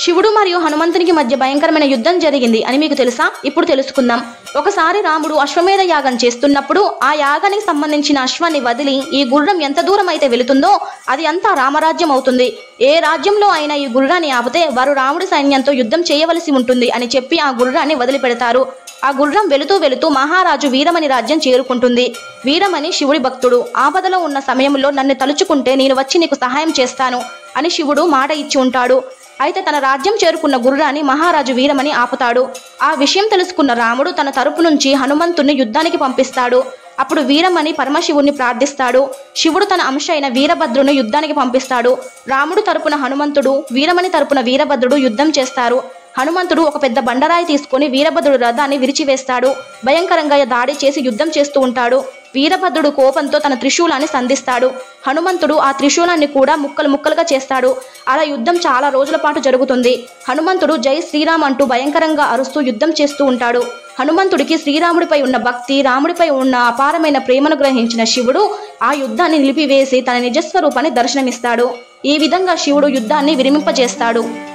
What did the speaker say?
శివుడు మరియు హనుమంతునికి మధ్య భయంకరమైన యుద్ధం జరిగింది అని మీకు తెలుసా? ఇప్పుడు తెలుసుకుందాం. ఒకసారి రాముడు అశ్వమేధ యాగం చేస్తున్నప్పుడు ఆ యాగానికి సంబంధించిన అశ్వాన్ని వదిలి ఈ గుర్రం ఎంత దూరం అయితే వెళుతుందో అది అంతా రామరాజ్యం అవుతుంది. ఏ రాజ్యంలో అయినా ఈ గుర్రాన్ని ఆపితే వారు రాముడి సైన్యంతో యుద్ధం చేయవలసి ఉంటుంది అని చెప్పి ఆ గుర్రాన్ని వదిలిపెడతారు. ఆ గుర్రం వెళుతూ వెళుతూ మహారాజు వీరమణి రాజ్యం చేరుకుంటుంది. వీరమణి శివుడి భక్తుడు. ఆపదలో ఉన్న సమయంలో నన్ను తలుచుకుంటే నేను వచ్చి నీకు సహాయం చేస్తాను అని శివుడు మాట ఇచ్చి ఉంటాడు. అయితే తన రాజ్యం చేరుకున్న గుర్రాన్ని మహారాజు వీరమణి ఆపుతాడు. ఆ విషయం తెలుసుకున్న రాముడు తన తరపు నుంచి హనుమంతుణ్ణి యుద్ధానికి పంపిస్తాడు. అప్పుడు వీరమణి పరమశివుణ్ణి ప్రార్థిస్తాడు. శివుడు తన అంశ అయిన వీరభద్రుని యుద్ధానికి పంపిస్తాడు. రాముడు తరపున హనుమంతుడు, వీరమణి తరపున వీరభద్రుడు యుద్ధం చేస్తారు. హనుమంతుడు ఒక పెద్ద బండరాయి తీసుకుని వీరభద్రుడు రథాన్ని విరిచివేస్తాడు. భయంకరంగా దాడి చేసి యుద్ధం చేస్తూ ఉంటాడు. వీరభద్రుడు కోపంతో తన త్రిశూలాన్ని సంధిస్తాడు. హనుమంతుడు ఆ త్రిశూలాన్ని కూడా ముక్కలు ముక్కలుగా చేస్తాడు. అలా యుద్ధం చాలా రోజుల పాటు జరుగుతుంది. హనుమంతుడు జై శ్రీరామ్ అంటూ భయంకరంగా అరుస్తూ యుద్ధం చేస్తూ ఉంటాడు. హనుమంతుడికి శ్రీరాముడిపై ఉన్న భక్తి, రాముడిపై ఉన్న అపారమైన ప్రేమను గ్రహించిన శివుడు ఆ యుద్ధాన్ని నిలిపివేసి తన నిజస్వరూపాన్ని దర్శనమిస్తాడు. ఈ విధంగా శివుడు యుద్ధాన్ని విరమింపజేస్తాడు.